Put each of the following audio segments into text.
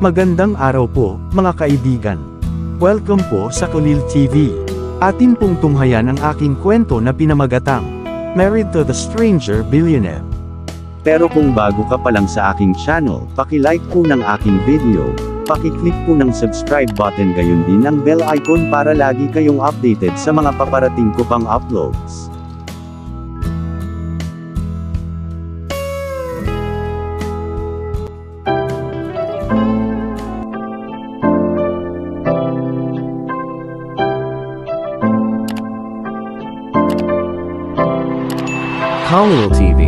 Magandang araw po, mga kaibigan. Welcome po sa Kulil TV. Atin pong tunghayan ang aking kwento na pinamagatang Married to the Stranger Billionaire. Pero kung bago ka pa lang sa aking channel, paki-like po ng aking video, paki-click po ng subscribe button gayon din ang bell icon para lagi kayong updated sa mga paparating ko pang uploads. Kulil TV.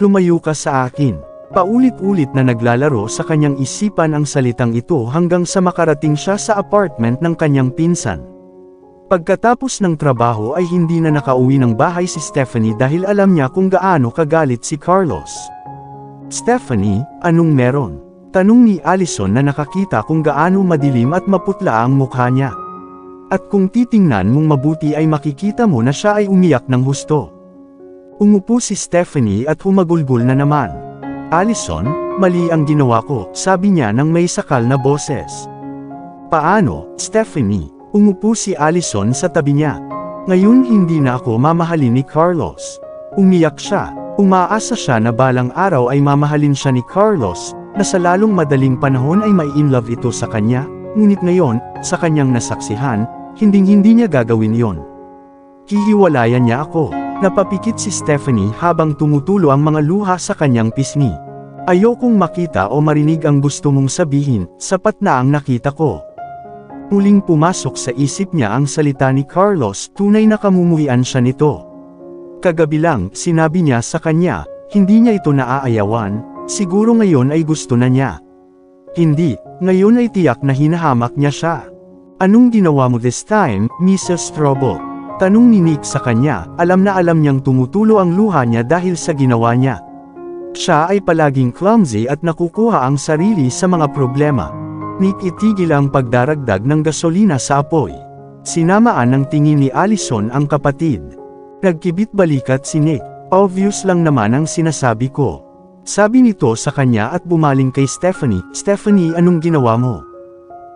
Lumayo ka sa akin. Paulit-ulit na naglalaro sa kanyang isipan ang salitang ito hanggang sa makarating siya sa apartment ng kanyang pinsan. Pagkatapos ng trabaho ay hindi na nakauwi ng bahay si Stephanie dahil alam niya kung gaano kagalit si Carlos. "Stephanie, anong meron?" Tanong ni Allison na nakakita kung gaano madilim at maputla ang mukha niya. At kung titingnan mong mabuti ay makikita mo na siya ay umiyak ng husto. Umupo si Stephanie at humagulgol na naman. "Allison, mali ang ginawa ko," sabi niya ng may sakal na boses. "Paano, Stephanie?" Umupo si Allison sa tabi niya. "Ngayon hindi na ako mamahalin ni Carlos." Umiyak siya. Umaasa siya na balang araw ay mamahalin siya ni Carlos, na sa lalong madaling panahon ay mai-inlove ito sa kanya, ngunit ngayon, sa kanyang nasaksihan, hinding-hindi niya gagawin yon. "Hihiwalayan niya ako." Napapikit si Stephanie habang tumutulo ang mga luha sa kanyang pisngi. "Ayokong makita o marinig ang gusto mong sabihin, sapat na ang nakita ko." Muling pumasok sa isip niya ang salita ni Carlos, tunay na kamumuhian siya nito. Kagabi lang, sinabi niya sa kanya, hindi niya ito naaayawan. Siguro ngayon ay gusto na niya. Hindi, ngayon ay tiyak na hinahamak niya siya. "Anong ginawa mo this time, Mrs. Strobel?" Tanong ni Nick sa kanya, alam na alam niyang tumutulo ang luha niya dahil sa ginawa niya. Siya ay palaging clumsy at nakukuha ang sarili sa mga problema. Nick, itigil ang pagdaragdag ng gasolina sa apoy. Sinamaan ng tingin ni Allison ang kapatid. Nagkibit balikat si Nick. "Obvious lang naman ang sinasabi ko," sabi nito sa kanya at bumaling kay Stephanie. "Stephanie, anong ginawa mo?"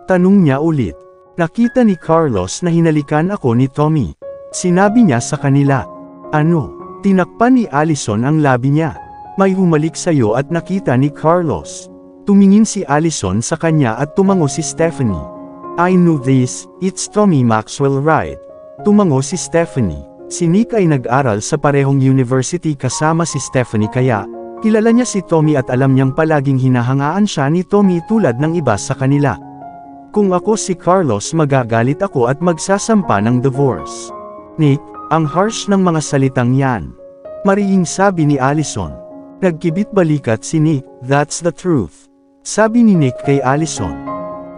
Tanong niya ulit. "Nakita ni Carlos na hinalikan ako ni Tommy," sinabi niya sa kanila. "Ano?" Tinakpan ni Allison ang labi niya. "May humalik sa'yo at nakita ni Carlos." Tumingin si Allison sa kanya at tumango si Stephanie. "I knew this, it's Tommy Maxwell, right?" Tumango si Stephanie. Si Nick ay nag-aral sa parehong university kasama si Stephanie kaya, kilala niya si Tommy at alam niyang palaging hinahangaan siya ni Tommy tulad ng iba sa kanila. "Kung ako si Carlos, magagalit ako at magsasampa ng divorce." "Nick, ang harsh ng mga salitang yan," marihing sabi ni Allison. Nagkibit balikat si Nick. "That's the truth," sabi ni Nick kay Allison.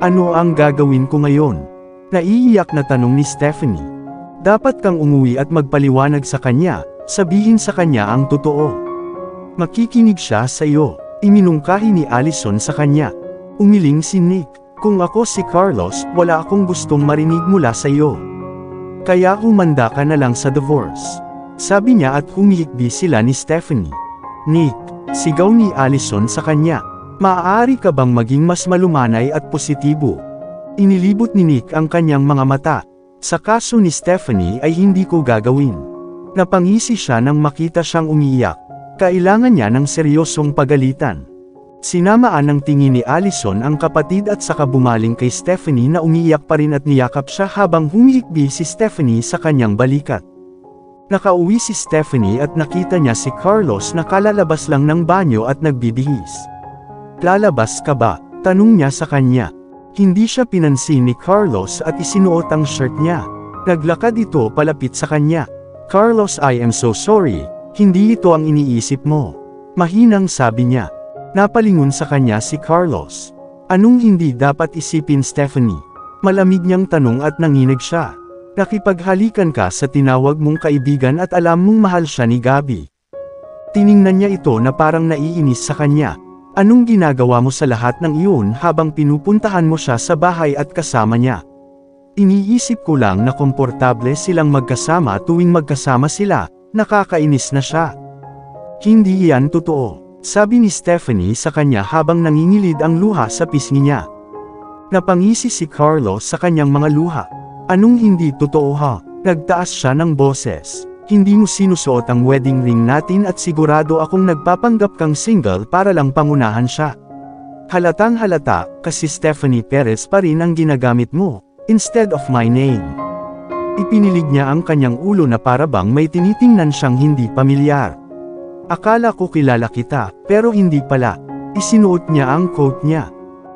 "Ano ang gagawin ko ngayon?" Naiiyak na tanong ni Stephanie. "Dapat kang umuwi at magpaliwanag sa kanya, sabihin sa kanya ang totoo. Makikinig siya sa iyo," iminungkahi ni Allison sa kanya. Umiling si Nick. "Kung ako si Carlos, wala akong gustong marinig mula sa iyo. Kaya humanda ka na lang sa divorce," sabi niya at humihikbi sila ni Stephanie. "Nick," sigaw ni Allison sa kanya, "maaari ka bang maging mas malumanay at positibo?" Inilibot ni Nick ang kanyang mga mata. "Sa kaso ni Stephanie ay hindi ko gagawin." Napangisi siya nang makita siyang umiiyak. Kailangan niya ng seryosong pagalitan. Sinamaan ng tingin ni Allison ang kapatid at saka bumaling kay Stephanie na umiiyak pa rin at niyakap siya habang humihikbi si Stephanie sa kanyang balikat. Nakauwi si Stephanie at nakita niya si Carlos na kalalabas lang ng banyo at nagbibihis. "Lalabas ka ba?" tanong niya sa kanya. Hindi siya pinansin ni Carlos at isinuot ang shirt niya. Naglakad ito palapit sa kanya. "Carlos, I am so sorry, hindi ito ang iniisip mo," mahinang sabi niya. Napalingon sa kanya si Carlos. "Anong hindi dapat isipin, Stephanie?" Malamig niyang tanong at nanginig siya. "Nakipaghalikan ka sa tinawag mong kaibigan at alam mong mahal siya ni Gabby." Tiningnan niya ito na parang naiinis sa kanya. "Anong ginagawa mo sa lahat ng iyon habang pinupuntahan mo siya sa bahay at kasama niya?" Iniisip ko lang na komportable silang magkasama tuwing magkasama sila, nakakainis na siya. Hindi yan totoo, sabi ni Stephanie sa kanya habang nangingilid ang luha sa pisngi niya. Napangisi si Carlos sa kanyang mga luha. Anong hindi totoo ha? Nagtaas siya ng boses. Hindi mo sinusuot ang wedding ring natin at sigurado akong nagpapanggap kang single para lang pangunahan siya. Halatang halata, kasi Stephanie Perez pa rin ang ginagamit mo, instead of my name. Ipinilig niya ang kanyang ulo na para bang may tinitingnan siyang hindi pamilyar. Akala ko kilala kita, pero hindi pala. Isinuot niya ang coat niya.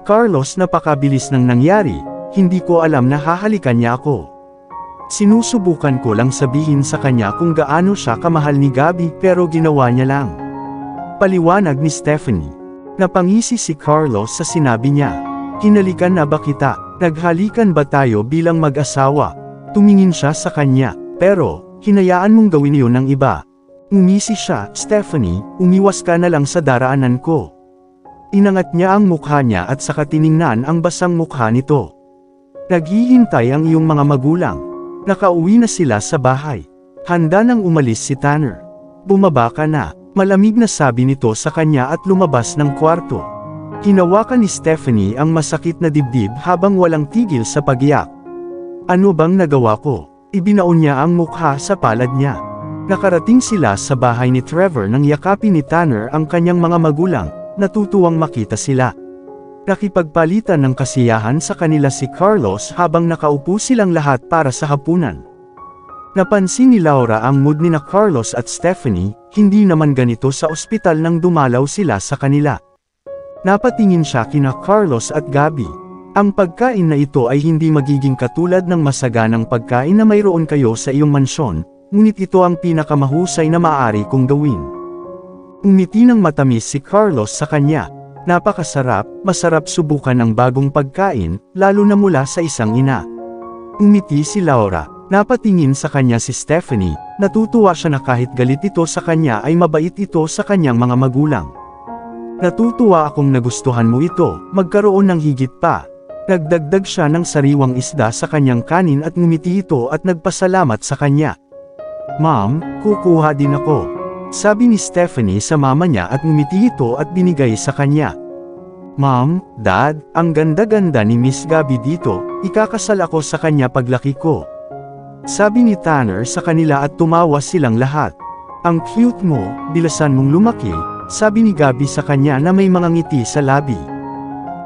Carlos, napakabilis ng nangyari, hindi ko alam na hahalikan niya ako. Sinusubukan ko lang sabihin sa kanya kung gaano siya kamahal ni Gabby pero ginawa niya lang. Paliwanag ni Stephanie. Napangisi si Carlos sa sinabi niya. Hinalikan na ba kita? Naghalikan ba tayo bilang mag-asawa? Tumingin siya sa kanya, pero, hinayaan mong gawin iyon ng iba. Umisi siya, Stephanie, umiwas ka na lang sa daraanan ko. Inangat niya ang mukha niya at saka tiningnan ang basang mukha nito. Naghihintay ang iyong mga magulang. Nakauwi na sila sa bahay. Handa nang umalis si Tanner. Bumaba ka na, malamig na sabi nito sa kanya at lumabas ng kwarto. Hinawakan ni Stephanie ang masakit na dibdib habang walang tigil sa pagiyak. Ano bang nagawa ko? Ibinaon niya ang mukha sa palad niya. Nakarating sila sa bahay ni Trevor nang yakapin ni Tanner ang kanyang mga magulang, natutuwang makita sila. Nakipagpalitan ng kasiyahan sa kanila si Carlos habang nakaupo silang lahat para sa hapunan. Napansin ni Laura ang mood ni na Carlos at Stephanie, hindi naman ganito sa ospital nang dumalaw sila sa kanila. Napatingin siya kina Carlos at Gabby. Ang pagkain na ito ay hindi magiging katulad ng masaganang pagkain na mayroon kayo sa iyong mansyon, ngunit ito ang pinakamahusay na maaari kong gawin. Umiti ng matamis si Carlos sa kanya. Napakasarap, masarap subukan ang bagong pagkain, lalo na mula sa isang ina. Umiti si Laura, napatingin sa kanya si Stephanie, natutuwa siya na kahit galit ito sa kanya ay mabait ito sa kanyang mga magulang. Natutuwa akong nagustuhan mo ito, magkaroon ng higit pa. Nagdagdag siya ng sariwang isda sa kanyang kanin at ngumiti ito at nagpasalamat sa kanya. Ma'am, kukuha din ako. Sabi ni Stephanie sa mama niya at ngumiti ito at binigay sa kanya. Ma'am, Dad, ang ganda-ganda ni Miss Gabby dito, ikakasal ako sa kanya paglaki ko. Sabi ni Tanner sa kanila at tumawa silang lahat. Ang cute mo, bilasan mong lumaki, sabi ni Gabby sa kanya na may mga ngiti sa labi.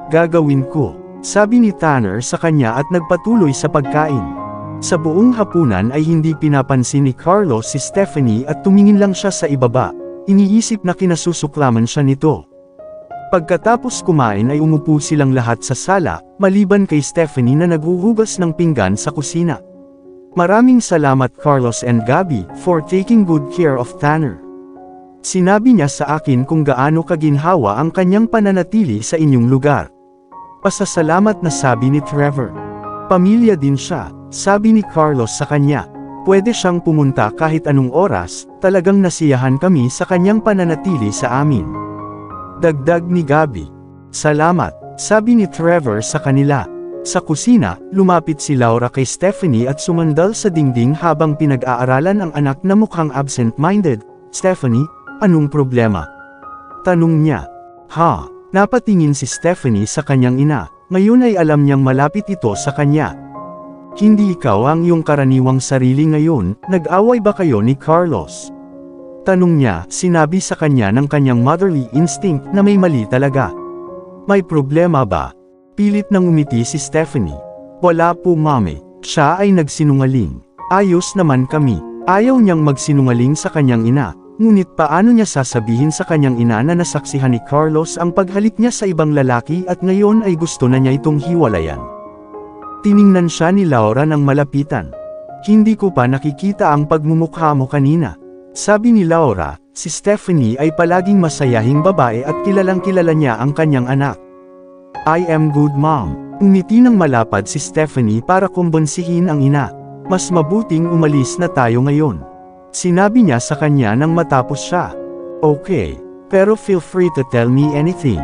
Gagawin ko, sabi ni Tanner sa kanya at nagpatuloy sa pagkain. Sa buong hapunan ay hindi pinapansin ni Carlos si Stephanie at tumingin lang siya sa ibaba, iniisip na kinasusuklaman siya nito. Pagkatapos kumain ay umupo silang lahat sa sala, maliban kay Stephanie na naghuhugas ng pinggan sa kusina. Maraming salamat Carlos and Gabby for taking good care of Tanner. Sinabi niya sa akin kung gaano kaginhawa ang kanyang pananatili sa inyong lugar. Pasasalamat na sabi ni Trevor. Pamilya din siya, sabi ni Carlos sa kanya. Pwede siyang pumunta kahit anong oras, talagang nasiyahan kami sa kanyang pananatili sa amin. Dagdag ni Gabby. Salamat, sabi ni Trevor sa kanila. Sa kusina, lumapit si Laura kay Stephanie at sumandal sa dingding habang pinag-aaralan ang anak na mukhang absent-minded. Stephanie, anong problema? Tanong niya. Ha? Napatingin si Stephanie sa kanyang ina. Ngayon ay alam niyang malapit ito sa kanya. Hindi ikaw ang iyong karaniwang sarili ngayon, nag-away ba kayo ni Carlos? Tanong niya, sinabi sa kanya ng kanyang motherly instinct na may mali talaga. May problema ba? Pilit nang umiti si Stephanie. Wala po mami, siya ay nagsinungaling. Ayos naman kami. Ayaw niyang magsinungaling sa kanyang ina. Ngunit paano niya sasabihin sa kanyang ina na nasaksihan ni Carlos ang paghalik niya sa ibang lalaki at ngayon ay gusto na niya itong hiwalayan? Tiningnan siya ni Laura ng malapitan. Hindi ko pa nakikita ang pagmumukha mo kanina. Sabi ni Laura, si Stephanie ay palaging masayahing babae at kilalang kilala niya ang kanyang anak. I am good mom. Umiti ng malapad si Stephanie para kumbonsihin ang ina. Mas mabuting umalis na tayo ngayon. Sinabi niya sa kanya nang matapos siya. Okay, pero feel free to tell me anything.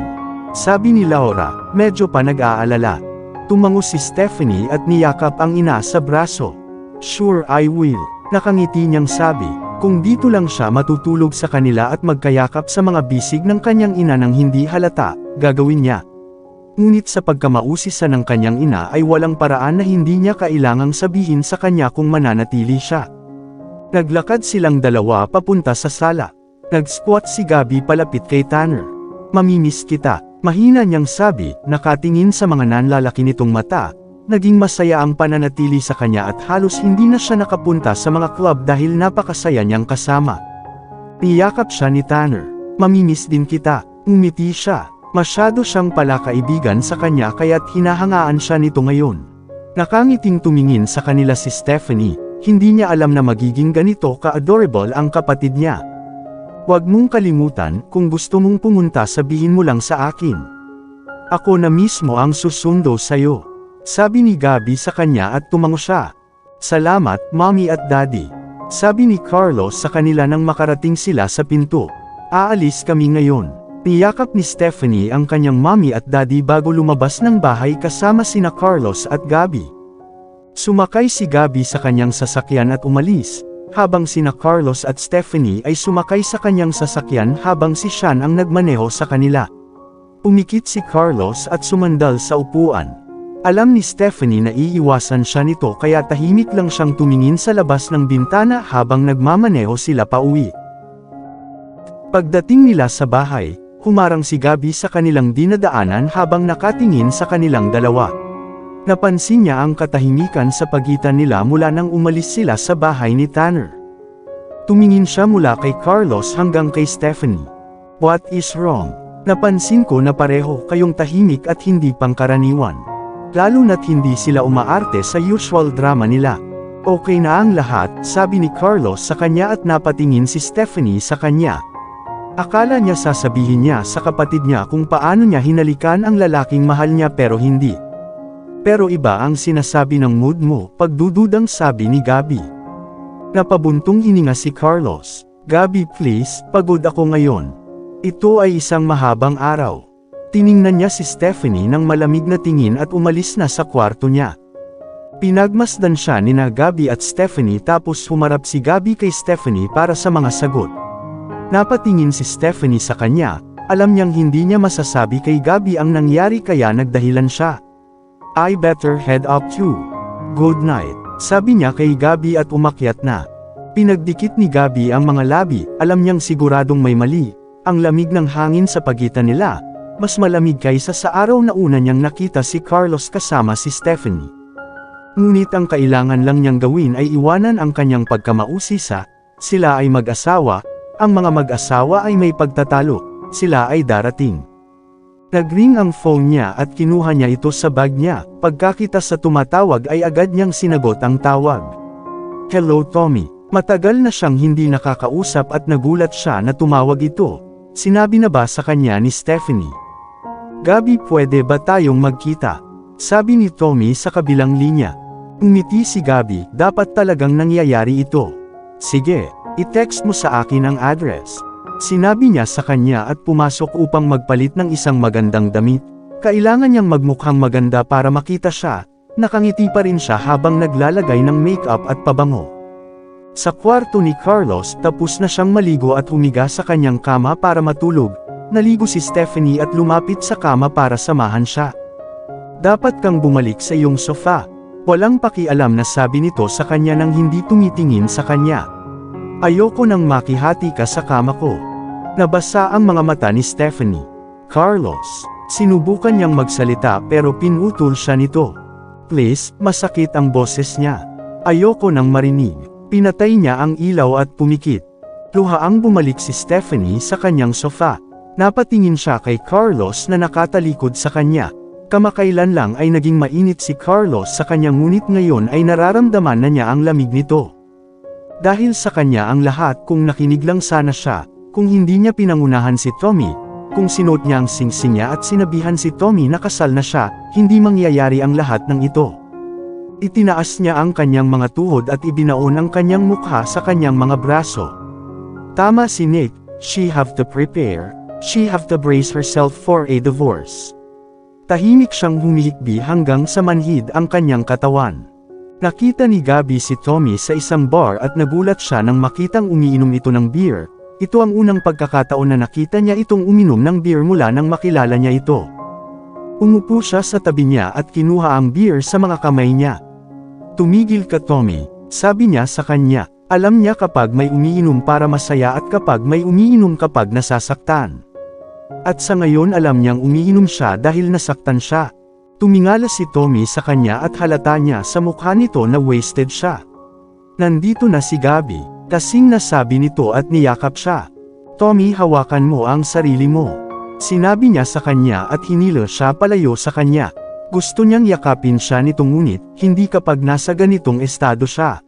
Sabi ni Laura, medyo pa nag-aalala. Tumango si Stephanie at niyakap ang ina sa braso. "Sure I will," nakangiti niyang sabi. Kung dito lang siya matutulog sa kanila at magkayakap sa mga bisig ng kanyang ina nang hindi halata, gagawin niya. Ngunit sa pagkamausisa ng kanyang ina ay walang paraan na hindi niya kailangang sabihin sa kanya kung mananatili siya. Naglakad silang dalawa papunta sa sala. Nag-squat si Gabby palapit kay Tanner. "Mamimiss kita," mahina niyang sabi, nakatingin sa mga nanlalaki nitong mata. Naging masaya ang pananatili sa kanya at halos hindi na siya nakapunta sa mga club dahil napakasaya niyang kasama. Niyakap siya ni Tanner. "Mamimiss din kita," umiti siya. Masyado siyang palakaibigan sa kanya kaya't hinahangaan siya nito ngayon. Nakangiting tumingin sa kanila si Stephanie, hindi niya alam na magiging ganito ka-adorable ang kapatid niya. "Huwag mong kalimutan, kung gusto mong pumunta sabihin mo lang sa akin. Ako na mismo ang susundo sa'yo," sabi ni Gabby sa kanya at tumango siya. "Salamat, Mommy at Daddy," sabi ni Carlos sa kanila nang makarating sila sa pinto. "Aalis kami ngayon." Niyakap ni Stephanie ang kanyang mommy at daddy bago lumabas ng bahay kasama sina Carlos at Gabby. Sumakay si Gabby sa kanyang sasakyan at umalis, habang sina Carlos at Stephanie ay sumakay sa kanyang sasakyan habang si Sean ang nagmaneho sa kanila. Umikit si Carlos at sumandal sa upuan. Alam ni Stephanie na iiwasan siya nito kaya tahimik lang siyang tumingin sa labas ng bintana habang nagmamaneho sila pauwi. Pagdating nila sa bahay, humarang si Gabby sa kanilang dinadaanan habang nakatingin sa kanilang dalawa. Napansin niya ang katahimikan sa pagitan nila mula nang umalis sila sa bahay ni Tanner. Tumingin siya mula kay Carlos hanggang kay Stephanie. "What is wrong? Napansin ko na pareho kayong tahimik at hindi pangkaraniwan. Lalo na't hindi sila umaarte sa usual drama nila." "Okay na ang lahat," sabi ni Carlos sa kanya at napatingin si Stephanie sa kanya. Akala niya sasabihin niya sa kapatid niya kung paano niya hinalikan ang lalaking mahal niya pero hindi. "Pero iba ang sinasabi ng mood mo," pagdududang sabi ni Gabby. Napabuntong hininga si Carlos. "Gabby please, pagod ako ngayon. Ito ay isang mahabang araw." Tiningnan niya si Stephanie ng malamig na tingin at umalis na sa kwarto niya. Pinagmasdan siya nina Gabby at Stephanie tapos humarap si Gabby kay Stephanie para sa mga sagot. Napatingin si Stephanie sa kanya, alam niyang hindi niya masasabi kay Gabby ang nangyari kaya nagdahilan siya. "I better head up too. Good night," sabi niya kay Gabby at umakyat na. Pinagdikit ni Gabby ang mga labi, alam niyang siguradong may mali. Ang lamig ng hangin sa pagitan nila, mas malamig kaysa sa araw na una niyang nakita si Carlos kasama si Stephanie. Ngunit ang kailangan lang niyang gawin ay iwanan ang kanyang pagkamausisa. Sila ay mag-asawa. Ang mga mag-asawa ay may pagtatalo, sila ay darating. Nagring ang phone niya at kinuha niya ito sa bag niya, pagkakita sa tumatawag ay agad niyang sinagot ang tawag. "Hello Tommy." Matagal na siyang hindi nakakausap at nagulat siya na tumawag ito. Sinabi na ba sa kanya ni Stephanie? "Gabby pwede ba tayong magkita?" sabi ni Tommy sa kabilang linya. Umiti si Gabby, dapat talagang nangyayari ito. "Sige. I-text mo sa akin ang address," sinabi niya sa kanya at pumasok upang magpalit ng isang magandang damit. Kailangan niyang magmukhang maganda para makita siya, nakangiti pa rin siya habang naglalagay ng makeup at pabango. Sa kwarto ni Carlos tapos na siyang maligo at humiga sa kanyang kama para matulog, naligo si Stephanie at lumapit sa kama para samahan siya. "Dapat kang bumalik sa iyong sofa." Walang pakialam na sabi nito sa kanya nang hindi tumitingin sa kanya. "Ayoko nang makihati ka sa kama ko." Nabasa ang mga mata ni Stephanie. "Carlos." Sinubukan niyang magsalita pero pinutol siya nito. "Please," masakit ang boses niya. "Ayoko nang marinig." Pinatay niya ang ilaw at pumikit. Luhaang bumalik si Stephanie sa kanyang sofa. Napatingin siya kay Carlos na nakatalikod sa kanya. Kamakailan lang ay naging mainit si Carlos sa kanya ngunit ngayon ay nararamdaman na niya ang lamig nito. Dahil sa kanya ang lahat kung nakinig lang sana siya, kung hindi niya pinangunahan si Tommy, kung sinuot niya ang singsing niya at sinabihan si Tommy na kasal na siya, hindi mangyayari ang lahat ng ito. Itinaas niya ang kanyang mga tuhod at ibinaon ang kanyang mukha sa kanyang mga braso. Tama si Nick, she have to prepare, she have to brace herself for a divorce. Tahimik siyang humihikbi hanggang sa manhid ang kanyang katawan. Nakita ni Gabby si Tommy sa isang bar at nagulat siya nang makitang umiinom ito ng beer. Ito ang unang pagkakataon na nakita niya itong uminom ng beer mula nang makilala niya ito. Umupo siya sa tabi niya at kinuha ang beer sa mga kamay niya. "Tumigil ka, Tommy," sabi niya sa kanya. Alam niya kapag may umiinom para masaya at kapag may umiinom kapag nasasaktan. At sa ngayon alam niyang umiinom siya dahil nasaktan siya. Tumingala si Tommy sa kanya at halata niya sa mukha nito na wasted siya. Nandito na si Gabby, kasing nasabi nito at niyakap siya. "Tommy, hawakan mo ang sarili mo," sinabi niya sa kanya at hinila siya palayo sa kanya. Gusto niyang yakapin siya nito ngunit, hindi kapag nasa ganitong estado siya.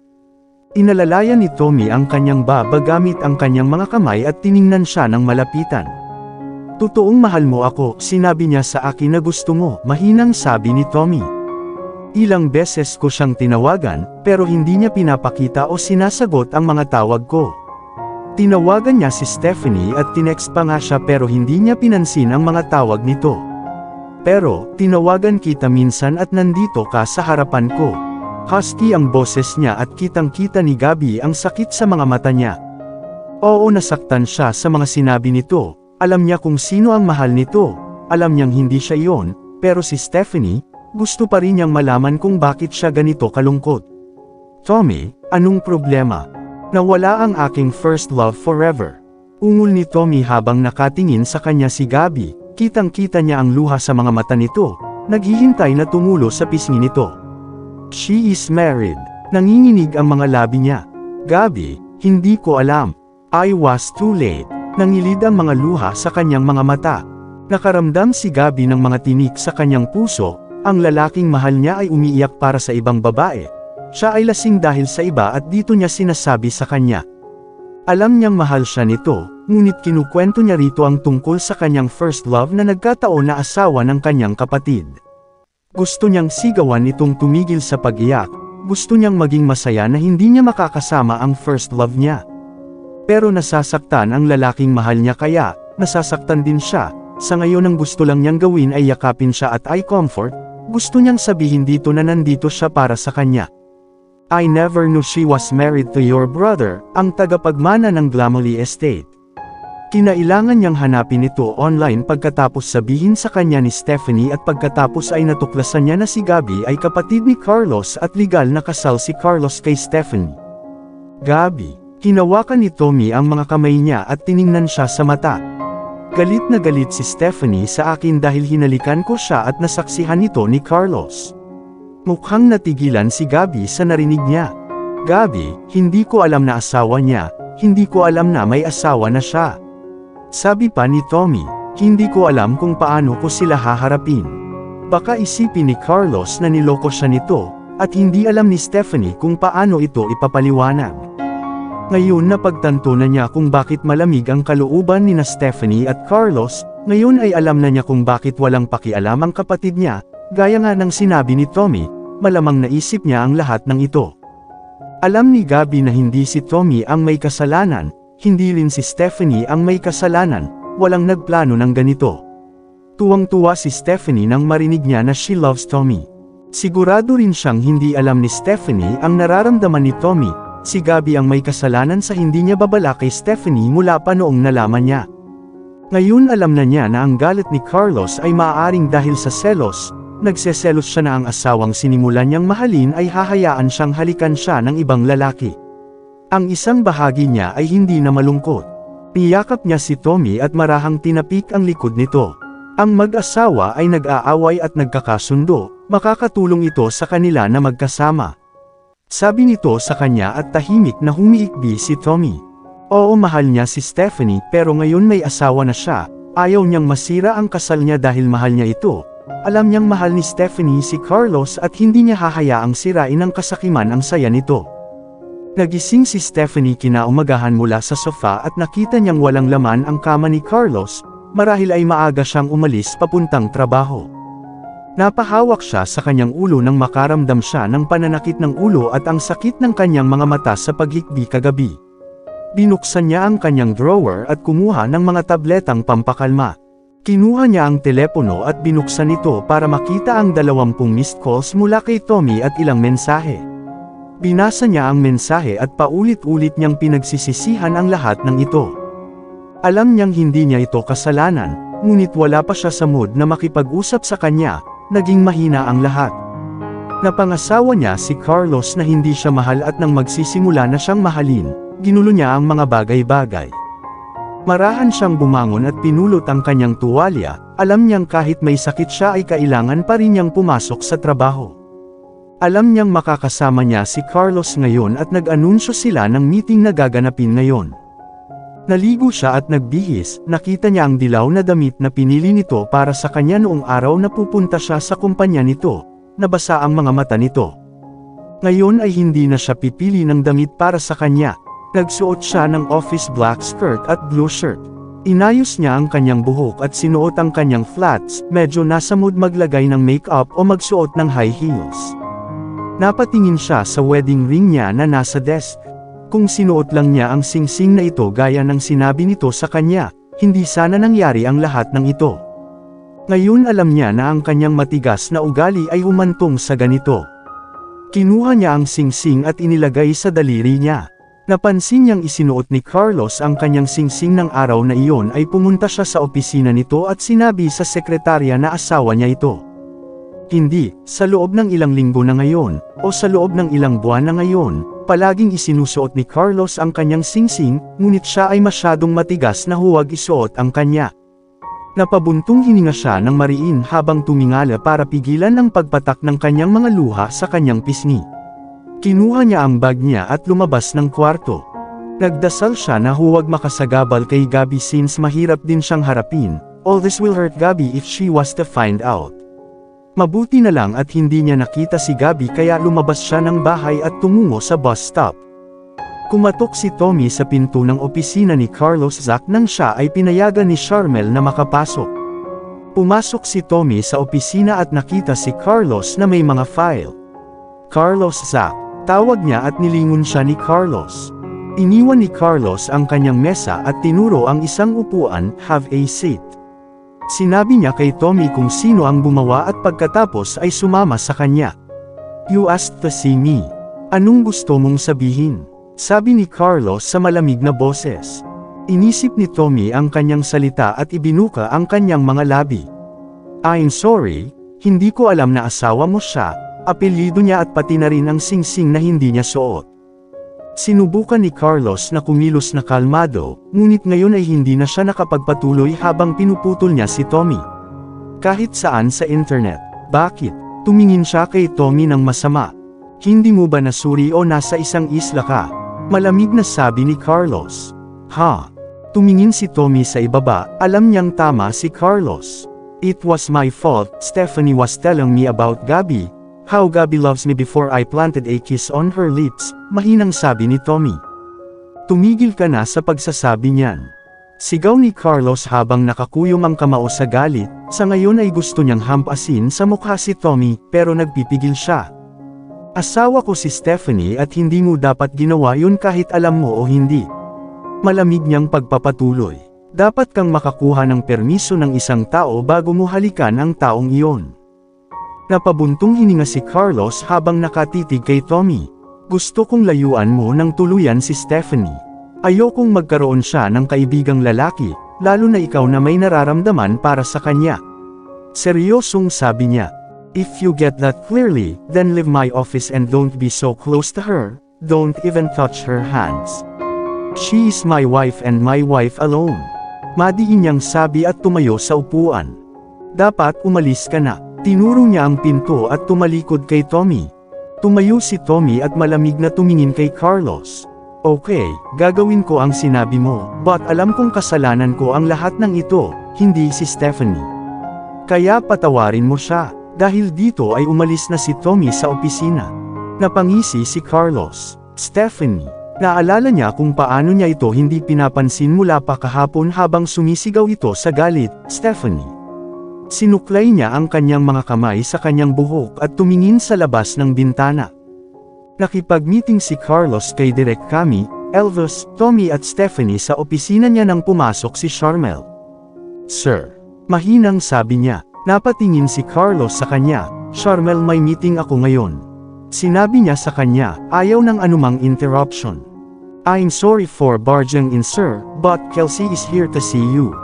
Inalalayan ni Tommy ang kanyang baba gamit ang kanyang mga kamay at tiningnan siya ng malapitan. "Totoong mahal mo ako," sinabi niya sa akin na gusto mo, mahinang sabi ni Tommy. Ilang beses ko siyang tinawagan, pero hindi niya pinapakita o sinasagot ang mga tawag ko. Tinawagan niya si Stephanie at tinext pa nga siya pero hindi niya pinansin ang mga tawag nito. "Pero, tinawagan kita minsan at nandito ka sa harapan ko." Husky ang boses niya at kitang-kita ni Gabby ang sakit sa mga mata niya. Oo, nasaktan siya sa mga sinabi nito. Alam niya kung sino ang mahal nito. Alam niyang hindi siya iyon, pero si Stephanie, gusto pa rin niyang malaman kung bakit siya ganito kalungkot. "Tommy, anong problema? Nawala ang aking first love forever." Ungol ni Tommy habang nakatingin sa kanya si Gabby. Kitang-kita niya ang luha sa mga mata nito, naghihintay na tumulo sa pisngi nito. "She is married." Nanginginig ang mga labi niya. "Gabby, hindi ko alam. I was too late." Nangilid ang mga luha sa kanyang mga mata. Nakaramdam si Gabby ng mga tinik sa kanyang puso, ang lalaking mahal niya ay umiiyak para sa ibang babae. Siya ay lasing dahil sa iba at dito niya sinasabi sa kanya. Alam niyang mahal siya nito, ngunit kinukwento niya rito ang tungkol sa kanyang first love na nagkataon na asawa ng kanyang kapatid. Gusto niyang sigawan itong tumigil sa pag-iyak, gusto niyang maging masaya na hindi niya makakasama ang first love niya. Pero nasasaktan ang lalaking mahal niya kaya, nasasaktan din siya. Sa ngayon ang gusto lang niyang gawin ay yakapin siya at i-comfort, gusto niyang sabihin dito na nandito siya para sa kanya. "I never knew she was married to your brother," ang tagapagmana ng Glamoury Estate. Kinailangan niyang hanapin ito online pagkatapos sabihin sa kanya ni Stephanie at pagkatapos ay natuklasan niya na si Gabby ay kapatid ni Carlos at legal na kasal si Carlos kay Stephanie. "Gabby." Hinawakan ni Tommy ang mga kamay niya at tiningnan siya sa mata. Galit na galit si Stephanie sa akin dahil hinalikan ko siya at nasaksihan ito ni Carlos. Mukhang natigilan si Gabby sa narinig niya. "Gabby, hindi ko alam na asawa niya, hindi ko alam na may asawa na siya." Sabi pa ni Tommy, "Hindi ko alam kung paano ko sila haharapin. Baka isipin ni Carlos na niloko siya nito, at hindi alam ni Stephanie kung paano ito ipapaliwanag." Ngayon napagtanto na niya kung bakit malamig ang kalooban ni na Stephanie at Carlos, ngayon ay alam na niya kung bakit walang pakialam ang kapatid niya, gaya nga ng sinabi ni Tommy, malamang naisip niya ang lahat ng ito. Alam ni Gabby na hindi si Tommy ang may kasalanan, hindi rin si Stephanie ang may kasalanan, walang nagplano ng ganito. Tuwang-tuwa si Stephanie nang marinig niya na she loves Tommy. Sigurado rin siyang hindi alam ni Stephanie ang nararamdaman ni Tommy. Si Gabby ang may kasalanan sa hindi niya babala kay Stephanie mula pa noong nalaman niya. Ngayon alam na niya na ang galit ni Carlos ay maaaring dahil sa selos, nagseselos siya na ang asawang sinimulan niyang mahalin ay hahayaan siyang halikan siya ng ibang lalaki. Ang isang bahagi niya ay hindi na malungkot. Niyakap niya si Tommy at marahang tinapik ang likod nito. Ang mag-asawa ay nag-aaway at nagkakasundo, makakatulong ito sa kanila na magkasama. Sabi nito sa kanya at tahimik na humiikbi si Tommy. Oo, mahal niya si Stephanie pero ngayon may asawa na siya, ayaw niyang masira ang kasal niya dahil mahal niya ito. Alam niyang mahal ni Stephanie si Carlos at hindi niya hahayaang sirain ng kasakiman ang saya nito. Nagising si Stephanie kinaumagahan mula sa sofa at nakita niyang walang laman ang kama ni Carlos, marahil ay maaga siyang umalis papuntang trabaho. Napahawak siya sa kanyang ulo nang makaramdam siya ng pananakit ng ulo at ang sakit ng kanyang mga mata sa paghikbi kagabi. Binuksan niya ang kanyang drawer at kumuha ng mga tabletang pampakalma. Kinuha niya ang telepono at binuksan ito para makita ang 20 missed calls mula kay Tommy at ilang mensahe. Binasa niya ang mensahe at paulit-ulit niyang pinagsisisihan ang lahat ng ito. Alam niyang hindi niya ito kasalanan, ngunit wala pa siya sa mood na makipag-usap sa kanya, naging mahina ang lahat. Napangasawa niya si Carlos na hindi siya mahal at nang magsisimula na siyang mahalin, ginulo niya ang mga bagay-bagay. Marahan siyang bumangon at pinulot ang kanyang tuwalya, alam niyang kahit may sakit siya ay kailangan pa rin niyang pumasok sa trabaho. Alam niyang makakasama niya si Carlos ngayon at nag-anunsyo sila ng meeting na gaganapin ngayon. Naligo siya at nagbihis, nakita niya ang dilaw na damit na pinili nito para sa kanya noong araw na pupunta siya sa kumpanya nito, nabasa ang mga mata nito. Ngayon ay hindi na siya pipili ng damit para sa kanya, nagsuot siya ng office black skirt at blue shirt. Inayos niya ang kanyang buhok at sinuot ang kanyang flats, medyo nasa mood maglagay ng makeup o magsuot ng high heels. Napatingin siya sa wedding ring niya na nasa desk. Kung sinuot lang niya ang singsing na ito gaya ng sinabi nito sa kanya, hindi sana nangyari ang lahat ng ito. Ngayon alam niya na ang kanyang matigas na ugali ay humantong sa ganito. Kinuha niya ang singsing at inilagay sa daliri niya. Napansin niyang isinuot ni Carlos ang kanyang singsing ng araw na iyon ay pumunta siya sa opisina nito at sinabi sa sekretarya na asawa niya ito. Hindi, sa loob ng ilang linggo na ngayon, o sa loob ng ilang buwan na ngayon, palaging isinusuot ni Carlos ang kanyang singsing, ngunit siya ay masyadong matigas na huwag isuot ang kanya. Napabuntong hininga siya ng mariin habang tumingala para pigilan ang pagpatak ng kanyang mga luha sa kanyang pisngi. Kinuha niya ang bag niya at lumabas ng kwarto. Nagdasal siya na huwag makasagabal kay Gabby since mahirap din siyang harapin. All this will hurt Gabby if she was to find out. Mabuti na lang at hindi niya nakita si Gabby kaya lumabas siya ng bahay at tumungo sa bus stop. Kumatok si Tommy sa pinto ng opisina ni Carlos Zack nang siya ay pinayagan ni Charmel na makapasok. Pumasok si Tommy sa opisina at nakita si Carlos na may mga file. Carlos Zack, tawag niya at nilingon siya ni Carlos. Iniwan ni Carlos ang kanyang mesa at tinuro ang isang upuan, have a seat. Sinabi niya kay Tommy kung sino ang gumawa at pagkatapos ay sumama sa kanya. You asked to see me. Anong gusto mong sabihin? Sabi ni Carlos sa malamig na boses. Inisip ni Tommy ang kanyang salita at ibinuka ang kanyang mga labi. I'm sorry, hindi ko alam na asawa mo siya, apelyido niya at pati na rin ang singsing na hindi niya suot. Sinubukan ni Carlos na kumilos na kalmado, ngunit ngayon ay hindi na siya nakapagpatuloy habang pinuputol niya si Tommy. Kahit saan sa internet. Bakit? Tumingin siya kay Tommy ng masama. Hindi mo ba nasuri o nasa isang isla ka? Malamig na sabi ni Carlos. Ha? Tumingin si Tommy sa ibaba, alam niyang tama si Carlos. It was my fault, Stephanie was telling me about Gabby. How Gabby loves me before I planted a kiss on her lips, mahinang sabi ni Tommy. Tumigil ka na sa pagsasabi niyan. Sigaw ni Carlos habang nakakuyom ang kamao sa galit, sa ngayon ay gusto niyang hampasin sa mukha si Tommy, pero nagpipigil siya. Asawa ko si Stephanie at hindi mo dapat ginawa yun kahit alam mo o hindi. Malamig niyang pagpapatuloy. Dapat kang makakuha ng permiso ng isang tao bago mo halikan ang taong iyon. Napabuntong hininga si Carlos habang nakatitig kay Tommy. Gusto kong layuan mo ng tuluyan si Stephanie. Ayokong magkaroon siya ng kaibigang lalaki, lalo na ikaw na may nararamdaman para sa kanya. Seryosong sabi niya. If you get that clearly, then leave my office and don't be so close to her, don't even touch her hands. She is my wife and my wife alone. Madiin niyang sabi at tumayo sa upuan. Dapat umalis ka na. Tinuro niya ang pinto at tumalikod kay Tommy. Tumayo si Tommy at malamig na tumingin kay Carlos. Okay, gagawin ko ang sinabi mo, but alam kong kasalanan ko ang lahat ng ito, hindi si Stephanie. Kaya patawarin mo siya. Dahil dito ay umalis na si Tommy sa opisina. Napangisi si Carlos. Stephanie. Naalala niya kung paano niya ito hindi pinapansin mula pa kahapon habang sumisigaw ito sa galit, Stephanie. Sinuklay niya ang kanyang mga kamay sa kanyang buhok at tumingin sa labas ng bintana. Nakipag-meeting si Carlos kay Direk Cami, Elvis, Tommy at Stephanie sa opisina niya nang pumasok si Charmel. Sir. Mahinang sabi niya. Napatingin si Carlos sa kanya. Charmel, may meeting ako ngayon. Sinabi niya sa kanya, ayaw ng anumang interruption. I'm sorry for barging in sir, but Kelsey is here to see you.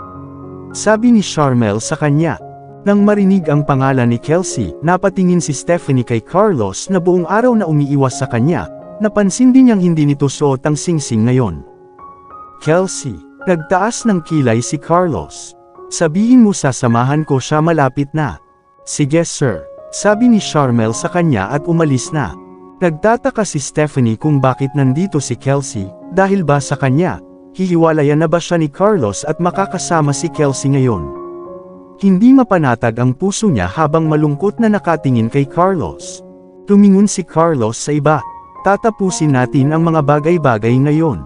Sabi ni Charmel sa kanya. Nang marinig ang pangalan ni Kelsey, napatingin si Stephanie kay Carlos na buong araw na umiiwas sa kanya. Napansin din niyang hindi nito suot ang singsing ngayon. Kelsey, nagtaas ng kilay si Carlos. Sabihin mo sasamahan ko siya, malapit na. Sige sir, sabi ni Charmel sa kanya at umalis na. Nagtataka si Stephanie kung bakit nandito si Kelsey, dahil ba sa kanya, hihiwalayan na ba siya ni Carlos at makakasama si Kelsey ngayon? Hindi mapanatag ang puso niya habang malungkot na nakatingin kay Carlos. Tumingon si Carlos sa iba. Tatapusin natin ang mga bagay-bagay ngayon.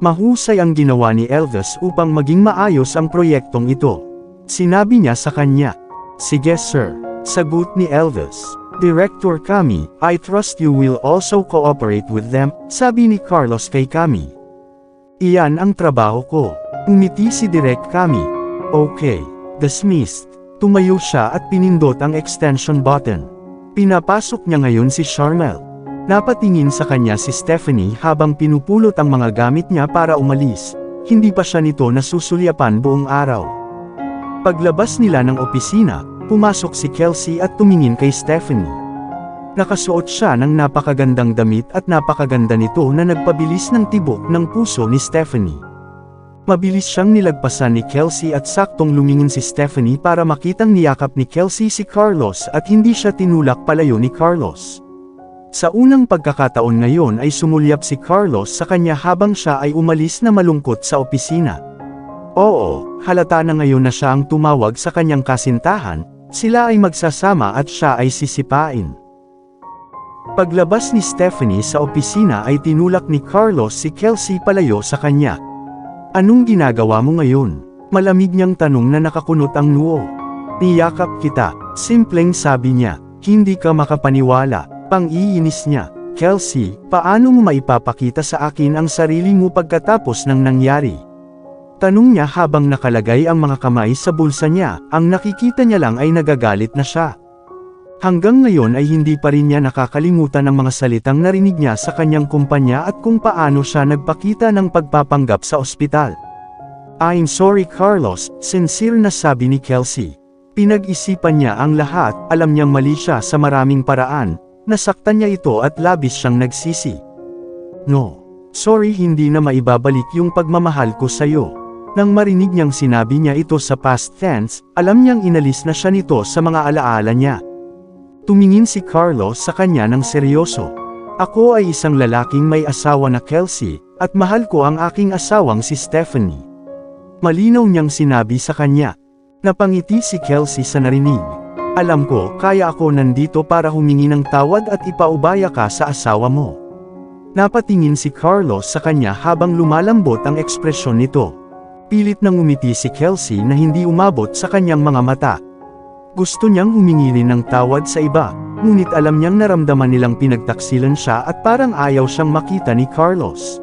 Mahusay ang ginawa ni Elvis upang maging maayos ang proyektong ito. Sinabi niya sa kanya. Sige sir, sagot ni Elvis. Director Kami, I trust you will also cooperate with them, sabi ni Carlos kay Kami. Iyan ang trabaho ko. Umiti si Direk Kami. Okay, dismissed. Tumayo siya at pinindot ang extension button. Pinapasok niya ngayon si Charmel. Napatingin sa kanya si Stephanie habang pinupulot ang mga gamit niya para umalis. Hindi pa siya nito nasusulyapan buong araw. Paglabas nila ng opisina, pumasok si Kelsey at tumingin kay Stephanie. Nakasuot siya ng napakagandang damit at napakaganda nito na nagpabilis ng tibok ng puso ni Stephanie. Mabilis siyang nilagpasan ni Kelsey at saktong lumingon si Stephanie para makitang niyakap ni Kelsey si Carlos at hindi siya tinulak palayo ni Carlos. Sa unang pagkakataon ngayon ay sumulyap si Carlos sa kanya habang siya ay umalis na malungkot sa opisina. Oo, halata na ngayon na siya ang tumawag sa kanyang kasintahan, sila ay magsasama at siya ay sisipain. Paglabas ni Stephanie sa opisina ay tinulak ni Carlos si Kelsey palayo sa kanya. Anong ginagawa mo ngayon? Malamig niyang tanong na nakakunot ang noo. Niyakap kita, simpleng sabi niya, hindi ka makapaniwala, pang-iinis niya. Kelsey, paano mo maipapakita sa akin ang sarili mo pagkatapos ng nangyari? Tanong niya habang nakalagay ang mga kamay sa bulsa niya, ang nakikita niya lang ay nagagalit na siya. Hanggang ngayon ay hindi pa rin niya nakakalimutan ang mga salitang narinig niya sa kanyang kumpanya at kung paano siya nagpakita ng pagpapanggap sa ospital. I'm sorry Carlos, sincere na sabi ni Kelsey. Pinag-isipan niya ang lahat, alam niyang mali siya sa maraming paraan, nasaktan niya ito at labis siyang nagsisi. No, sorry, hindi na maibabalik yung pagmamahal ko sa'yo. Nang marinig niyang sinabi niya ito sa past tense, alam niyang inalis na siya nito sa mga alaala niya. Tumingin si Carlos sa kanya ng seryoso. Ako ay isang lalaking may asawa na Kelsey, at mahal ko ang aking asawang si Stephanie. Malinaw niyang sinabi sa kanya. Napangiti si Kelsey sa narinig. Alam ko, kaya ako nandito para humingi ng tawad at ipaubaya ka sa asawa mo. Napatingin si Carlos sa kanya habang lumalambot ang ekspresyon nito. Pilit nang umiti si Kelsey na hindi umabot sa kanyang mga mata. Gusto niyang humingi rin ng tawad sa iba, ngunit alam niyang naramdaman nilang pinagtaksilan siya at parang ayaw siyang makita ni Carlos.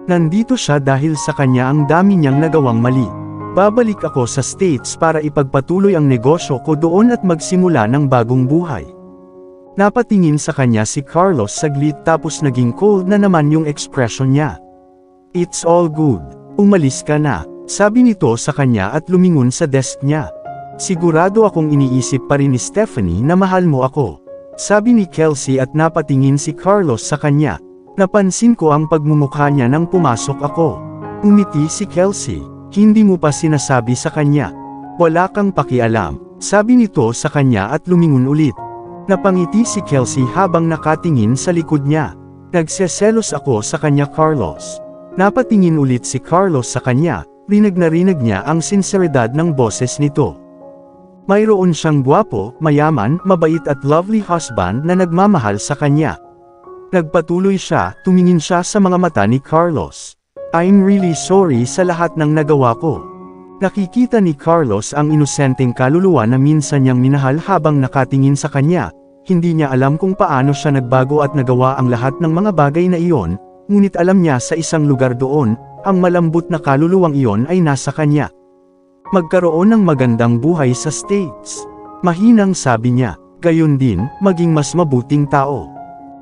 Nandito siya dahil sa kanya ang dami niyang nagawang mali. Babalik ako sa States para ipagpatuloy ang negosyo ko doon at magsimula ng bagong buhay. Napatingin sa kanya si Carlos saglit tapos naging cold na naman yung ekspresyon niya. It's all good. Umalis ka na, sabi nito sa kanya at lumingon sa desk niya. Sigurado akong iniisip pa rin ni Stephanie na mahal mo ako, sabi ni Kelsey at napatingin si Carlos sa kanya. Napansin ko ang pagmumukha niya nang pumasok ako. Umiti si Kelsey, hindi mo pa sinasabi sa kanya. Wala kang pakialam, sabi nito sa kanya at lumingon ulit. Napangiti si Kelsey habang nakatingin sa likod niya. Nagseselos ako sa kanya Carlos. Napatingin ulit si Carlos sa kanya, rinig na rinig niya ang sinseridad ng boses nito. Mayroon siyang gwapo, mayaman, mabait at lovely husband na nagmamahal sa kanya. Nagpatuloy siya, tumingin siya sa mga mata ni Carlos. I'm really sorry sa lahat ng nagawa ko. Nakikita ni Carlos ang inosenteng kaluluwa na minsan niyang minahal habang nakatingin sa kanya. Hindi niya alam kung paano siya nagbago at nagawa ang lahat ng mga bagay na iyon, ngunit alam niya sa isang lugar doon, ang malambot na kaluluwang iyon ay nasa kanya. Magkaroon ng magandang buhay sa States. Mahinang sabi niya, gayon din, maging mas mabuting tao.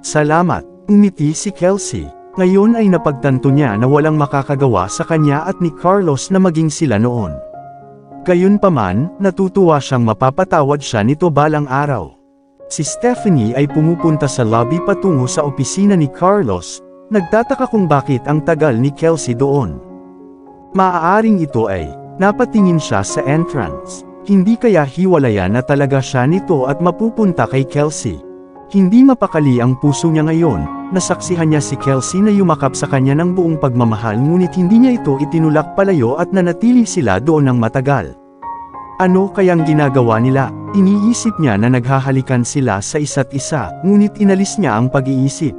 Salamat, umiti si Kelsey. Ngayon ay napagtanto niya na walang makakagawa sa kanya at ni Carlos na maging sila noon. Gayunpaman, natutuwa siyang mapapatawad siya nito balang araw. Si Stephanie ay pumupunta sa lobby patungo sa opisina ni Carlos, nagtataka kung bakit ang tagal ni Kelsey doon. Maaaring ito ay, napatingin siya sa entrance. Hindi kaya hiwalayan na talaga siya nito at mapupunta kay Kelsey. Hindi mapakali ang puso niya ngayon, nasaksihan niya si Kelsey na yumakap sa kanya ng buong pagmamahal ngunit hindi niya ito itinulak palayo at nanatili sila doon ng matagal. Ano kayang ginagawa nila? Iniisip niya na naghahalikan sila sa isa't isa, ngunit inalis niya ang pag-iisip.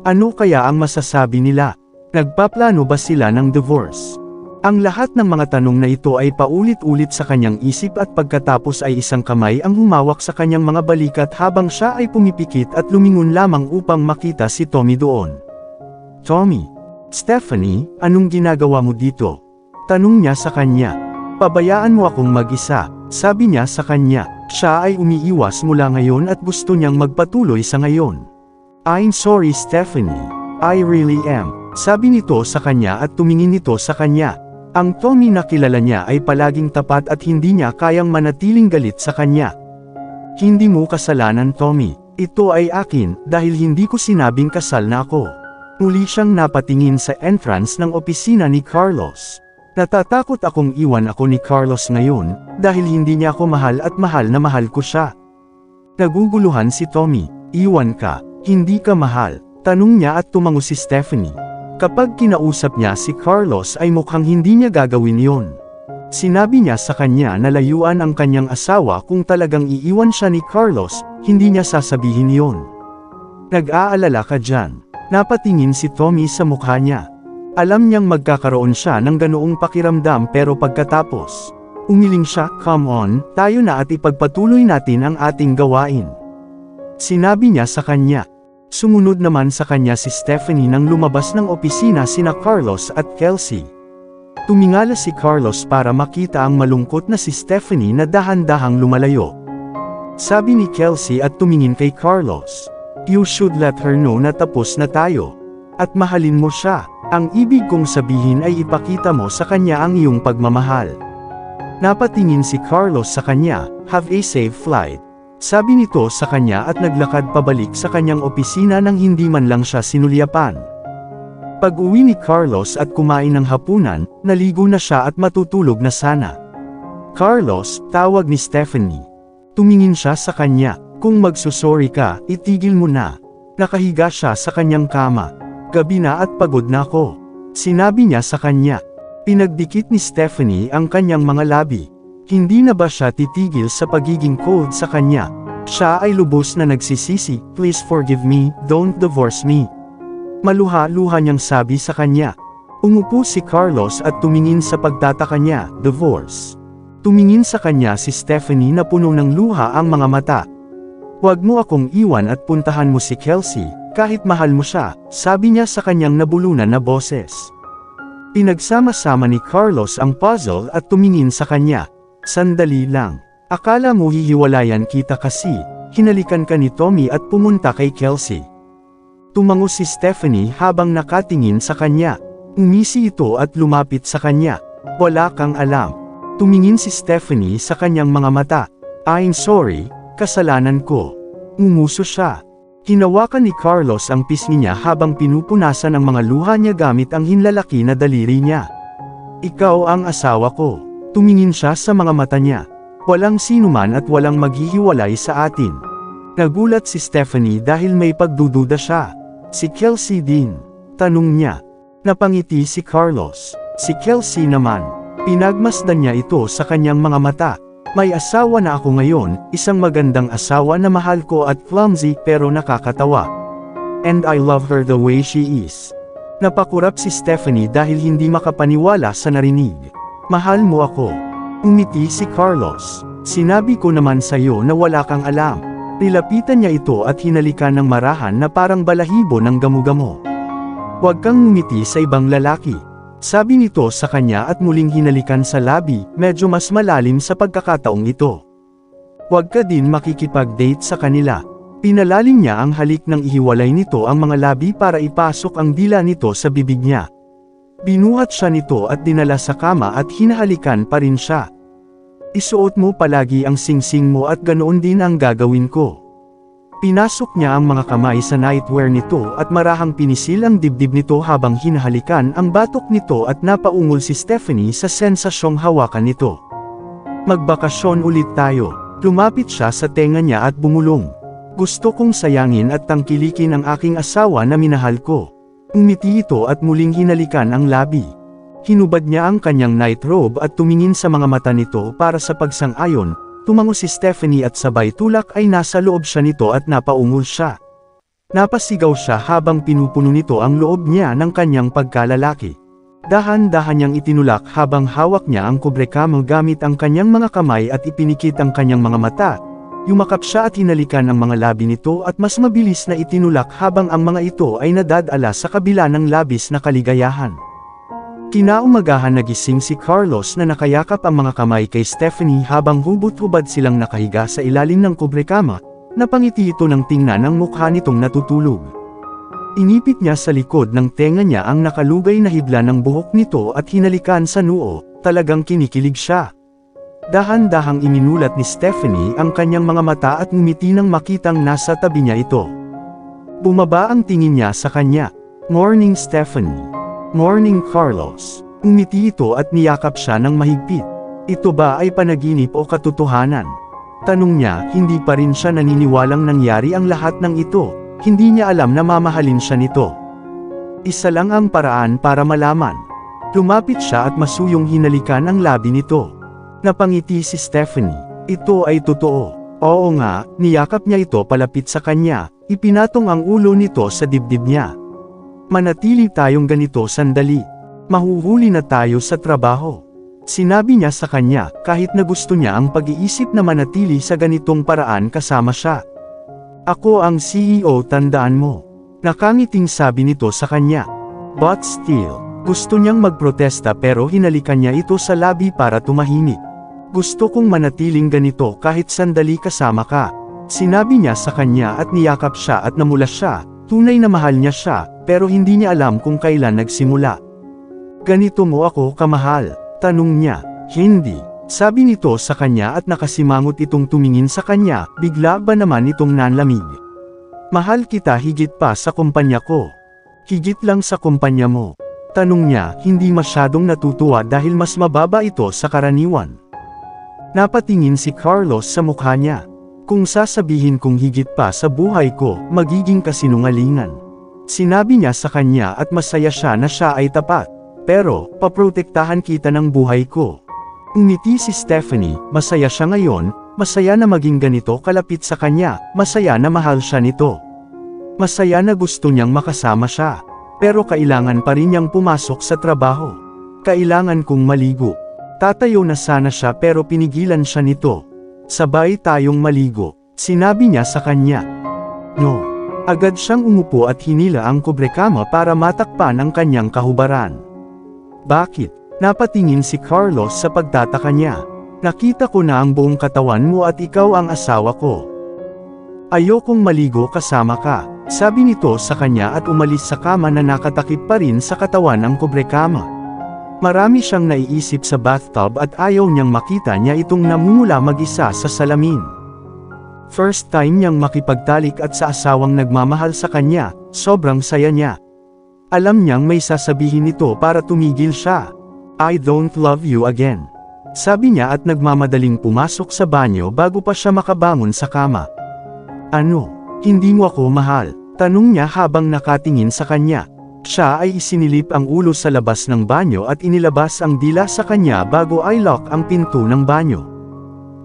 Ano kaya ang masasabi nila? Nagpaplano ba sila ng divorce? Ang lahat ng mga tanong na ito ay paulit-ulit sa kanyang isip at pagkatapos ay isang kamay ang humawak sa kanyang mga balikat habang siya ay pumipikit at lumingon lamang upang makita si Tommy doon. Tommy, Stephanie, anong ginagawa mo dito? Tanong niya sa kanya. Pabayaan mo akong mag-isa, sabi niya sa kanya. Siya ay umiiwas mula ngayon at gusto niyang magpatuloy sa ngayon. I'm sorry Stephanie, I really am, sabi nito sa kanya at tumingin nito sa kanya. Ang Tommy na kilala niya ay palaging tapat at hindi niya kayang manatiling galit sa kanya. Hindi mo kasalanan Tommy, ito ay akin dahil hindi ko sinabing kasal na ako. Muli siyang napatingin sa entrance ng opisina ni Carlos. Natatakot akong iwan ako ni Carlos ngayon dahil hindi niya ako mahal at mahal na mahal ko siya. Naguguluhan si Tommy, iwan ka, hindi ka mahal, tanong niya at tumango si Stephanie. Kapag kinausap niya si Carlos ay mukhang hindi niya gagawin yon. Sinabi niya sa kanya na layuan ang kanyang asawa kung talagang iiwan siya ni Carlos, hindi niya sasabihin yon. Nag-aalala ka dyan. Napatingin si Tommy sa mukha niya. Alam niyang magkakaroon siya ng ganoong pakiramdam pero pagkatapos, umiling siya, come on, tayo na at ipagpatuloy natin ang ating gawain. Sinabi niya sa kanya. Sumunod naman sa kanya si Stephanie nang lumabas ng opisina sina Carlos at Kelsey. Tumingala si Carlos para makita ang malungkot na si Stephanie na dahan-dahang lumalayo. Sabi ni Kelsey at tumingin kay Carlos, you should let her know na tapos na tayo. At mahalin mo siya. Ang ibig kong sabihin ay ipakita mo sa kanya ang iyong pagmamahal. Napatingin si Carlos sa kanya, have a safe flight. Sabi nito sa kanya at naglakad pabalik sa kanyang opisina nang hindi man lang siya sinulyapan. Pag-uwi ni Carlos at kumain ng hapunan, naligo na siya at matutulog na sana. Carlos, tawag ni Stephanie. Tumingin siya sa kanya, kung magsusorry ka, itigil mo na. Nakahiga siya sa kanyang kama. Gabi na at pagod na ako. Sinabi niya sa kanya. Pinagdikit ni Stephanie ang kanyang mga labi. Hindi na ba siya titigil sa pagiging cold sa kanya? Siya ay lubos na nagsisisi, please forgive me, don't divorce me. Maluha-luha niyang sabi sa kanya. Umupo si Carlos at tumingin sa pagtataka niya, divorce. Tumingin sa kanya si Stephanie na puno ng luha ang mga mata. Huwag mo akong iwan at puntahan mo si Kelsey, kahit mahal mo siya, sabi niya sa kanyang nabulunan na boses. Pinagsama-sama ni Carlos ang puzzle at tumingin sa kanya. Sandali lang. Akala mo hihiwalayan kita kasi, hinalikan ka ni Tommy at pumunta kay Kelsey. Tumango si Stephanie habang nakatingin sa kanya. Umisi ito at lumapit sa kanya. Wala kang alam. Tumingin si Stephanie sa kanyang mga mata. I'm sorry, kasalanan ko. Umuso siya. Hinawakan ni Carlos ang pisngi niya habang pinupunasan ang mga luha niya gamit ang hinlalaki na daliri niya. Ikaw ang asawa ko. Tumingin siya sa mga mata niya. Walang sinuman at walang maghihiwalay sa atin. Nagulat si Stephanie dahil may pagdududa siya. Si Kelsey din. Tanong niya. Napangiti si Carlos. Si Kelsey naman. Pinagmasdan niya ito sa kanyang mga mata. May asawa na ako ngayon, isang magandang asawa na mahal ko at clumsy pero nakakatawa. And I love her the way she is. Napakurap si Stephanie dahil hindi makapaniwala sa narinig. Mahal mo ako. Umiti si Carlos. Sinabi ko naman sa'yo na wala kang alam. Nilapitan niya ito at hinalikan ng marahan na parang balahibo ng gamo-gamo. Huwag kang umiti sa ibang lalaki. Sabi nito sa kanya at muling hinalikan sa labi, medyo mas malalim sa pagkakataong ito. Huwag ka din makikipag-date sa kanila. Pinalalim niya ang halik nang ihiwalay nito ang mga labi para ipasok ang dila nito sa bibig niya. Binuhat siya nito at dinala sa kama at hinahalikan pa rin siya. Isuot mo palagi ang singsing mo at ganoon din ang gagawin ko. Pinasok niya ang mga kamay sa nightwear nito at marahang pinisil ang dibdib nito habang hinahalikan ang batok nito at napaungol si Stephanie sa sensasyong hawakan nito. Magbakasyon ulit tayo. Lumapit siya sa tenga niya at bumulong. Gusto kong sayangin at tangkilikin ang aking asawa na minahal ko. Umiti ito at muling hinalikan ang labi. Hinubad niya ang kanyang nightrobe at tumingin sa mga mata nito para sa pagsang-ayon. Tumango si Stephanie at sabay tulak ay nasa loob siya nito at napaungol siya. Napasigaw siya habang pinupuno nito ang loob niya ng kanyang pagkalalaki. Dahan-dahan niyang itinulak habang hawak niya ang kubrekamo gamit ang kanyang mga kamay at ipinikit ang kanyang mga mata. Yumakap siya at hinalikan ang mga labi nito at mas mabilis na itinulak habang ang mga ito ay nadadala sa kabila ng labis na kaligayahan. Kinaumagahan nagising si Carlos na nakayakap ang mga kamay kay Stephanie habang hubot-hubad silang nakahiga sa ilalim ng kubrekama, napangiti ito ng tingnan ang mukha nitong natutulog. Inipit niya sa likod ng tenga niya ang nakalugay na hibla ng buhok nito at hinalikan sa noo, talagang kinikilig siya. Dahan-dahang iminulat ni Stephanie ang kanyang mga mata at ngumiti nang makitang nasa tabi niya ito. Bumaba ang tingin niya sa kanya. "Morning Stephanie." "Morning Carlos." Umiti ito at niyakap siya ng mahigpit. Ito ba ay panaginip o katotohanan? Tanong niya, hindi pa rin siya naniniwalang nangyari ang lahat ng ito, hindi niya alam na mamahalin siya nito. Isa lang ang paraan para malaman. Lumapit siya at masuyong hinalikan ang labi nito. Napangiti si Stephanie. Ito ay totoo. Oo nga, niyakap niya ito palapit sa kanya, ipinatong ang ulo nito sa dibdib niya. "Manatili tayong ganito sandali. Mahuhuli na tayo sa trabaho." Sinabi niya sa kanya, kahit na gusto niya ang pag-iisip na manatili sa ganitong paraan kasama siya. "Ako ang CEO, tandaan mo." Nakangiting sabi nito sa kanya. But still, gusto niyang magprotesta pero hinalikan niya ito sa labi para tumahimik. "Gusto kong manatiling ganito kahit sandali kasama ka." Sinabi niya sa kanya at niyakap siya at namulas siya. Tunay na mahal niya siya, pero hindi niya alam kung kailan nagsimula. "Ganito mo ako kamahal?" tanong niya. "Hindi." Sabi nito sa kanya at nakasimangot itong tumingin sa kanya, bigla ba naman itong nanlamig. "Mahal kita higit pa sa kumpanya ko." "Higit lang sa kumpanya mo?" tanong niya, hindi masyadong natutuwa dahil mas mababa ito sa karaniwan. Napatingin si Carlos sa mukha niya. "Kung sasabihin kong higit pa sa buhay ko, magiging kasinungalingan." Sinabi niya sa kanya at masaya siya na siya ay tapat. "Pero, paprotektahan kita ng buhay ko." Umiti si Stephanie, masaya siya ngayon, masaya na maging ganito kalapit sa kanya, masaya na mahal siya nito. Masaya na gusto niyang makasama siya. Pero kailangan pa rin niyang pumasok sa trabaho. "Kailangan kong maligo." Tatayo na sana siya pero pinigilan siya nito. "Sabay tayong maligo," sinabi niya sa kanya. "No." Agad siyang umupo at hinila ang kubrekama para matakpan ang kanyang kahubaran. "Bakit?" Napatingin si Carlos sa pagtataka niya. "Nakita ko na ang buong katawan mo at ikaw ang asawa ko. Ayokong maligo kasama ka," sabi nito sa kanya at umalis sa kama na nakatakip pa rin sa katawan ng kubrekama. Marami siyang naiisip sa bathtub at ayaw niyang makita niya itong namumula mag-isa sa salamin. First time niyang makipagtalik at sa asawang nagmamahal sa kanya, sobrang saya niya. Alam niyang may sasabihin ito para tumigil siya. "I don't love you again," sabi niya at nagmamadaling pumasok sa banyo bago pa siya makabangon sa kama. "Ano? Hindi mo ako mahal?" tanong niya habang nakatingin sa kanya. Siya ay isinilip ang ulo sa labas ng banyo at inilabas ang dila sa kanya bago ay lock ang pinto ng banyo.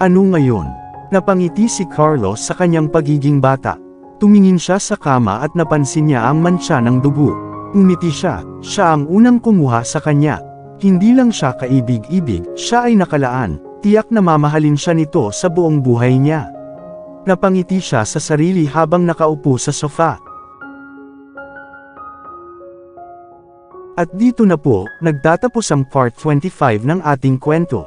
"Ano ngayon?" Napangiti si Carlos sa kanyang pagiging bata. Tumingin siya sa kama at napansin niya ang mantsa ng dugo. Umiti siya, siya ang unang kumuha sa kanya. Hindi lang siya kaibig-ibig, siya ay nakalaan, tiyak na mamahalin siya nito sa buong buhay niya. Napangiti siya sa sarili habang nakaupo sa sofa. At dito na po, nagtatapos ang part 25 ng ating kwento.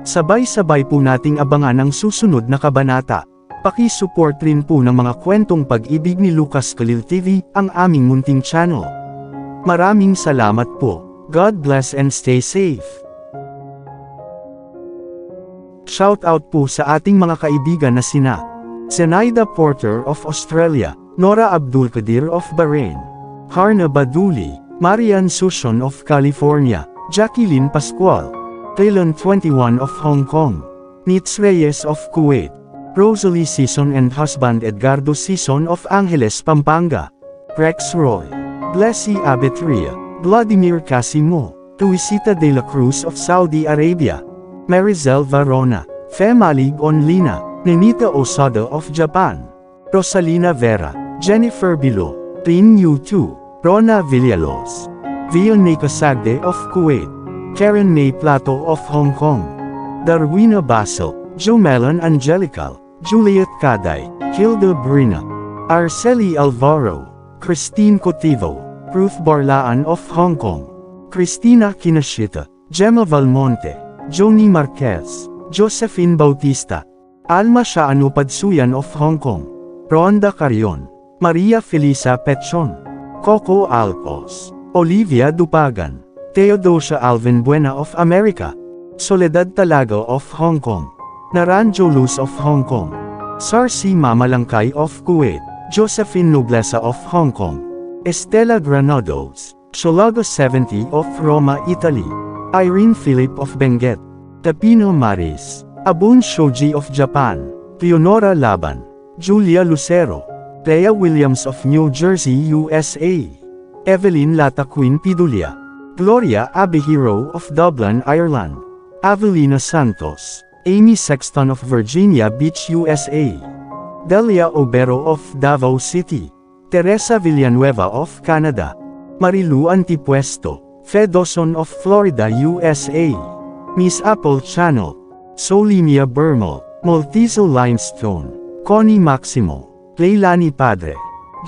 Sabay-sabay po nating abangan ang susunod na kabanata. Paki-support rin po ng mga kwentong pag-ibig ni Lucas Khalil TV, ang aming munting channel. Maraming salamat po. God bless and stay safe. Shout out po sa ating mga kaibigan na sina Zenaida Porter of Australia, Nora Abdul Qadir of Bahrain, Harna Baduli, Marian Sushon of California, Jacqueline Pascual, Taylon 21 of Hong Kong, Nitz Reyes of Kuwait, Rosalie Sison and husband Edgardo Sison of Angeles, Pampanga, Rex Roy, Blessy Abetria, Vladimir Casimo, Tuisita de la Cruz of Saudi Arabia, Marizel Varona, Femalig Onlina, Nenita Osada of Japan, Rosalina Vera, Jennifer Bilo, Tin Yu2, Rona Villalos, Vioneka Sagde of Kuwait, Karen May Plato of Hong Kong, Darwina Basil, Jomelan Angelical, Juliet Kaday, Hilda Brina, Arceli Alvaro, Christine Cotivo, Ruth Barlaan of Hong Kong, Cristina Kinashita, Gemma Valmonte, Joni Marquez, Josephine Bautista, Alma Shaano Padsuyan of Hong Kong, Rhonda Carion, Maria Felisa Petron, Coco Alcos, Olivia Dupagan, Theodosia Alvin Buena of America, Soledad Talago of Hong Kong, Naranjo Luz of Hong Kong, Sarsi Mamalangkay of Kuwait, Josephine Noblesa of Hong Kong, Estela Granados, Sholago 70 of Roma, Italy, Irene Philip of Benguet, Tapino Maris, Abun Shoji of Japan, Leonora Laban, Julia Lucero, Thea Williams of New Jersey, USA, Evelyn Lataquin Pidulia, Gloria Abihiro of Dublin, Ireland, Avelina Santos, Amy Sexton of Virginia Beach, USA, Delia Obero of Davao City, Teresa Villanueva of Canada, Marilu Antipuesto, Fedoson of Florida, USA, Miss Apple Channel, Solimia Bermel, Malteso Limestone, Connie Maximo, Leilani Padre,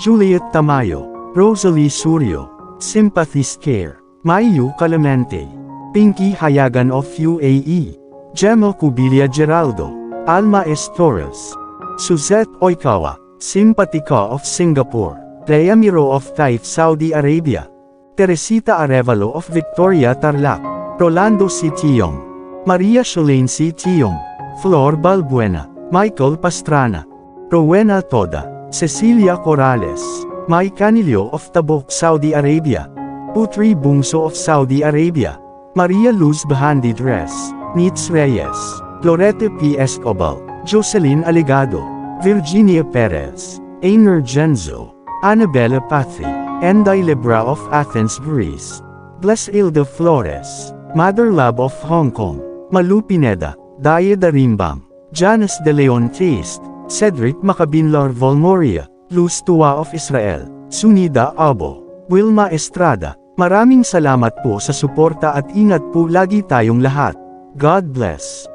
Juliet Tamayo, Rosalie Suryo, Sympathy Scare, Mayu Clemente, Pinky Hayagan of UAE, Gemma Cubilia Geraldo, Alma S. Torres, Suzette Oikawa, Simpatica of Singapore, Rhea Miro of Taif, Saudi Arabia, Teresita Arevalo of Victoria, Tarlac, Rolando C. Tiong, Maria Sholane C. Tiong, Flor Balbuena, Michael Pastrana, Rowena Toda, Cecilia Corrales, Mai Canillo of Tabuk, Saudi Arabia, Putri Bungso of Saudi Arabia, Maria Luz Bahandi Dres, Nitz Reyes, Lorete P. Escobal, Jocelyn Aligado, Virginia Perez, Einer Genzo, Annabella Pathy, Enday Lebra of Athens, Greece, Bless Ilda Flores, Mother Lab of Hong Kong, Malu Pineda, Daye Darimbang, Janice De Leon Taste, Cedric Macabinlar Volmoria, Luz Tua of Israel, Sunida Abo, Wilma Estrada. Maraming salamat po sa suporta at ingat po lagi tayong lahat. God bless.